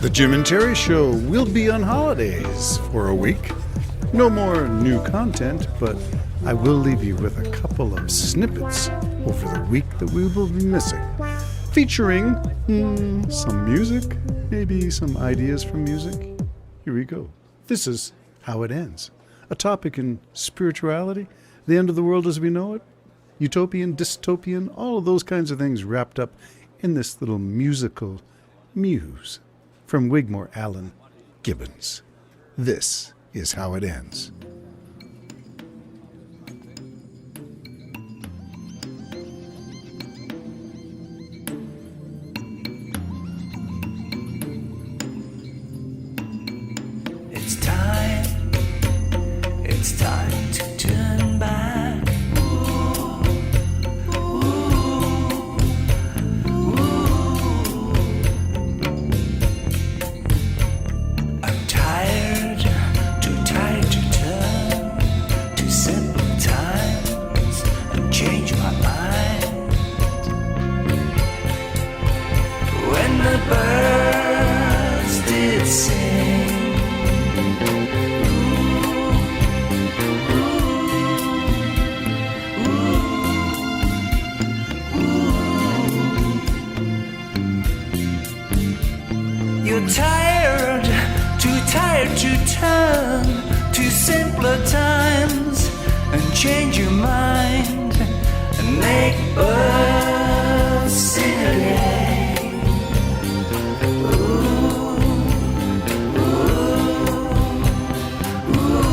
The Jim and Terry Show will be on holidays for a week. No more new content, but I will leave you with a couple of snippets over the week that we will be missing. Featuring some music, maybe some ideas from music. Here we go. This is How It Ends. A topic in spirituality, the end of the world as we know it, utopian, dystopian, all of those kinds of things wrapped up in this little musical muse from Wigmore Allen Gibbons. This is How It Ends. It's time to turn back. I'm tired, too tired to turn to simple times and change my mind. When the birds did sing, you're tired, too tired to turn to simpler times and change your mind and make birds sing again. Ooh, ooh, ooh.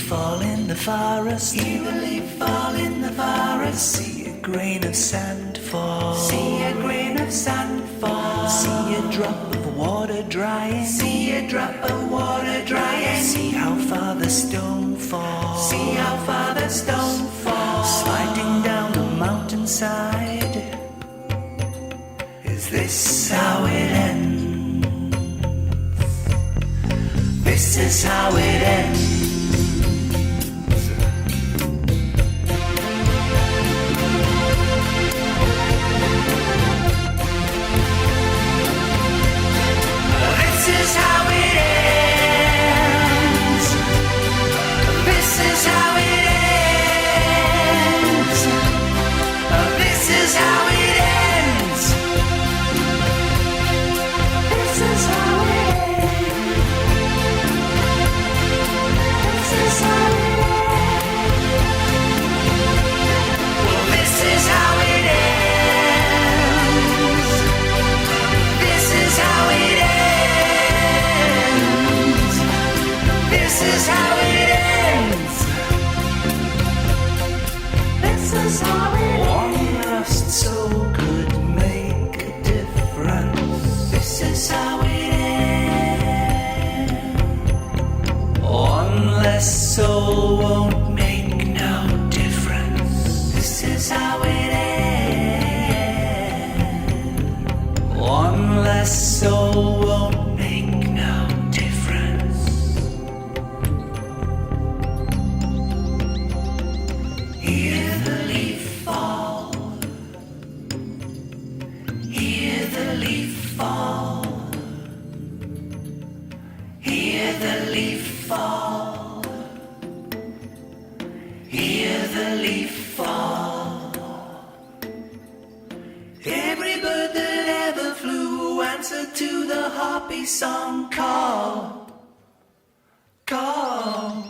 Fall in the forest, eerily fall in the forest. See a grain of sand fall, see a grain of sand fall. See a drop of water drying, see a drop of water drying. See how far the stone falls, see how far the stone falls. Sliding down the mountainside. Is this how it ends? This is how it ends. One last soul could make a difference. This is how it ends. One less soul won't make no difference. This is how it ends. One less soul won't make no difference. Hear the leaf fall. Hear the leaf fall. Hear the leaf fall. Hear the leaf fall. Every bird that ever flew answered to the harpy song call. Call.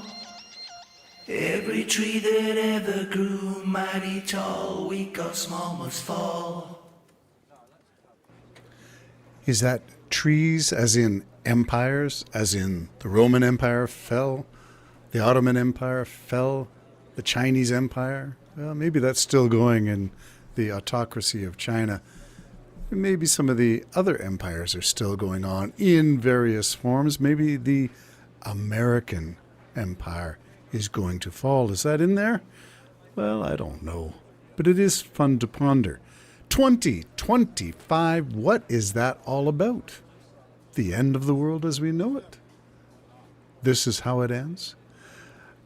Every tree that ever grew mighty tall, weak or small, must fall. Is that trees as in empires, as in the Roman Empire fell, the Ottoman Empire fell, the Chinese Empire? Well, maybe that's still going in the autocracy of China. Maybe some of the other empires are still going on in various forms. Maybe the American empire is going to fall. Is that in there? Well, I don't know. But it is fun to ponder. 2025, what is that all about? The end of the world as we know it? This is how it ends?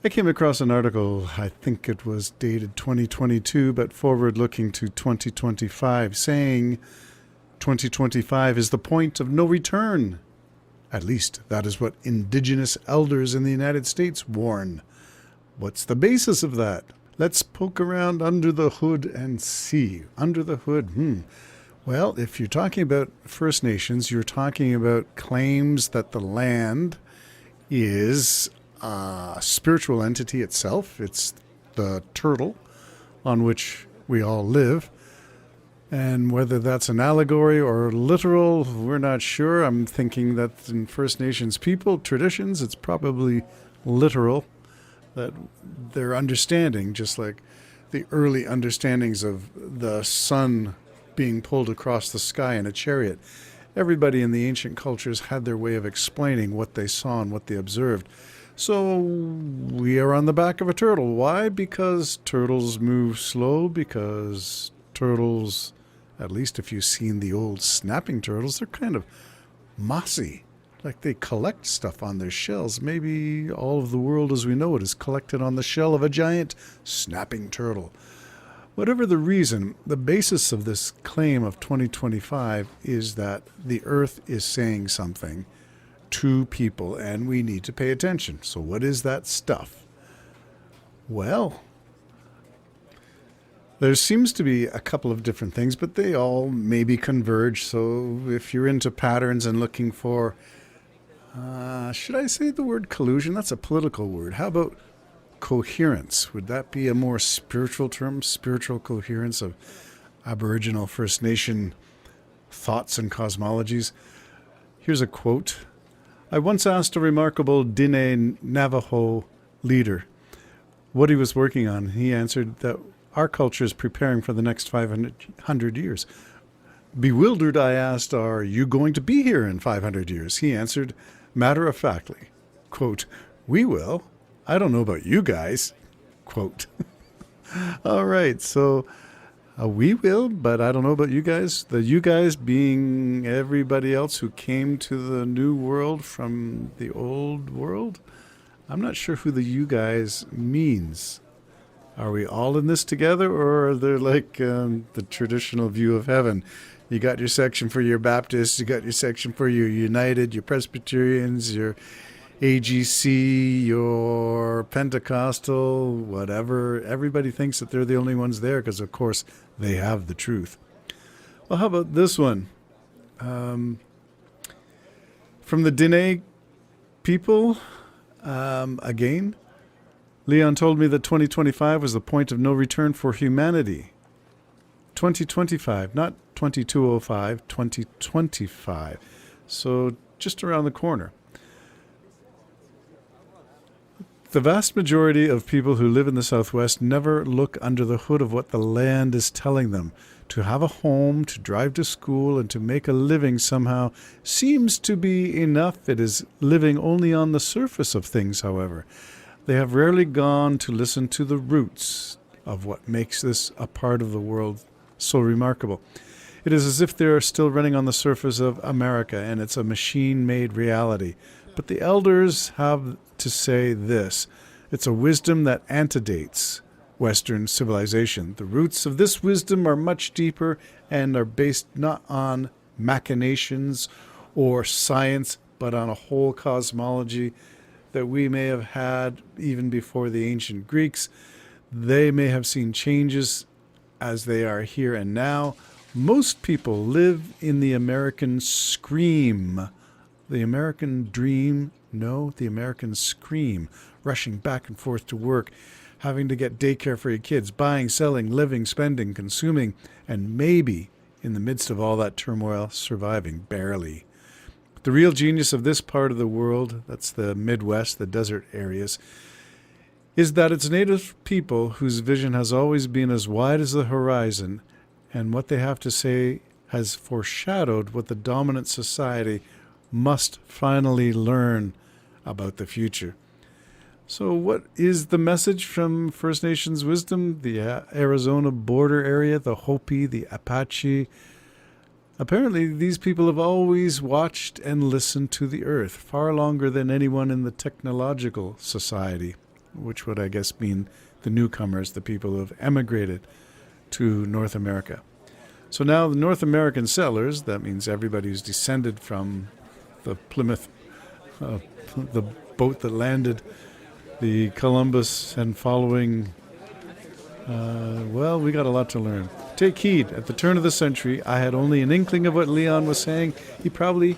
I came across an article, I think it was dated 2022, but forward-looking to 2025, saying 2025 is the point of no return. At least that is what indigenous elders in the United States warn. What's the basis of that? Let's poke around under the hood and see. Under the hood, Well, if you're talking about First Nations, you're talking about claims that the land is a spiritual entity itself. It's the turtle on which we all live. And whether that's an allegory or literal, we're not sure. I'm thinking that in First Nations people, traditions, it's probably literal. That their understanding, just like the early understandings of the sun being pulled across the sky in a chariot. Everybody in the ancient cultures had their way of explaining what they saw and what they observed. So we are on the back of a turtle. Why? Because turtles move slow, because turtles, at least if you've seen the old snapping turtles, they're kind of mossy. Like they collect stuff on their shells. Maybe all of the world as we know it is collected on the shell of a giant snapping turtle. Whatever the reason, the basis of this claim of 2025 is that the Earth is saying something to people and we need to pay attention. So what is that stuff? Well, there seems to be a couple of different things, but they all maybe converge. So if you're into patterns and looking for, should I say the word collusion? That's a political word. How about coherence? Would that be a more spiritual term? Spiritual coherence of Aboriginal First Nation thoughts and cosmologies. Here's a quote. I once asked a remarkable Diné Navajo leader what he was working on. He answered that our culture is preparing for the next 500 years. Bewildered, I asked, are you going to be here in 500 years? He answered matter-of-factly, quote, we will. I don't know about you guys, quote. All right, so we will, but I don't know about you guys. The you guys being everybody else who came to the new world from the old world. I'm not sure who the you guys means. Are we all in this together, or are there like the traditional view of heaven? You got your section for your Baptists, you got your section for your United, your Presbyterians, your AGC, your Pentecostal, whatever. Everybody thinks that they're the only ones there because, of course, they have the truth. Well, how about this one? From the Diné people, again, Leon told me that 2025 was the point of no return for humanity. 2025, not 2205, 2025. So just around the corner. The vast majority of people who live in the Southwest never look under the hood of what the land is telling them. To have a home, to drive to school, and to make a living somehow seems to be enough. It is living only on the surface of things, however. They have rarely gone to listen to the roots of what makes this a part of the world so remarkable. It is as if they are still running on the surface of America, and it's a machine-made reality. But the elders have to say this. It's a wisdom that antedates Western civilization. The roots of this wisdom are much deeper and are based not on machinations or science, but on a whole cosmology that we may have had even before the ancient Greeks. They may have seen changes as they are here and now. Most people live in the American scream. The American dream, no, the American scream, rushing back and forth to work, having to get daycare for your kids, buying, selling, living, spending, consuming, and maybe, in the midst of all that turmoil, surviving, barely. The real genius of this part of the world, that's the Midwest, the desert areas, is that it's native people whose vision has always been as wide as the horizon, and what they have to say has foreshadowed what the dominant society must finally learn about the future. So what is the message from First Nations wisdom, the Arizona border area, the Hopi, the Apache? Apparently, these people have always watched and listened to the earth, far longer than anyone in the technological society, which would, I guess, mean the newcomers, the people who have emigrated to North America. So now the North American settlers, that means everybody who's descended from the Plymouth, the boat that landed the Columbus and following, we got a lot to learn. Take heed. At the turn of the century, I had only an inkling of what Leon was saying. He probably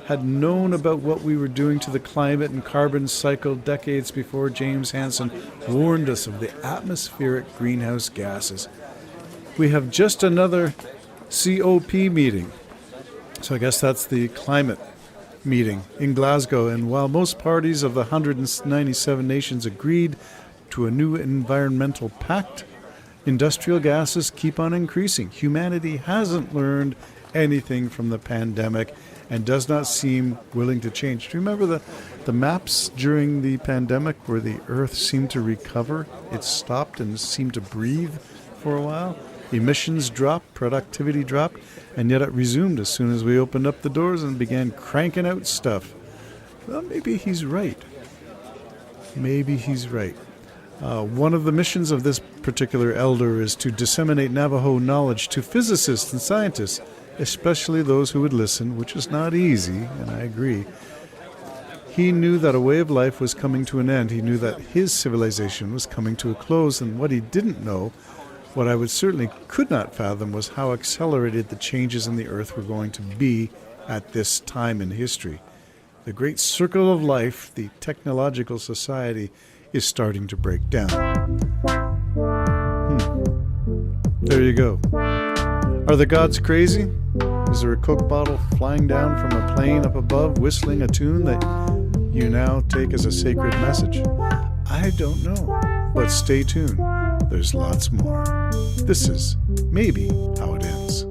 had known about what we were doing to the climate and carbon cycle decades before James Hansen warned us of the atmospheric greenhouse gases. We have just another COP meeting. So I guess that's the climate meeting in Glasgow. And while most parties of the 197 nations agreed to a new environmental pact, industrial gases keep on increasing. Humanity hasn't learned anything from the pandemic and does not seem willing to change. Do you remember the maps during the pandemic where the Earth seemed to recover? It stopped and seemed to breathe for a while. Emissions dropped, productivity dropped, and yet it resumed as soon as we opened up the doors and began cranking out stuff. Well, maybe he's right. Maybe he's right. One of the missions of this particular elder is to disseminate Navajo knowledge to physicists and scientists, especially those who would listen, which is not easy, and I agree. He knew that a way of life was coming to an end. He knew that his civilization was coming to a close, and what he didn't know, what I would certainly could not fathom, was how accelerated the changes in the earth were going to be at this time in history. The great circle of life, the technological society, is starting to break down. There you go. Are the gods crazy? Is there a Coke bottle flying down from a plane up above, whistling a tune that you now take as a sacred message? I don't know, but stay tuned. There's lots more. This is Maybe How It Ends.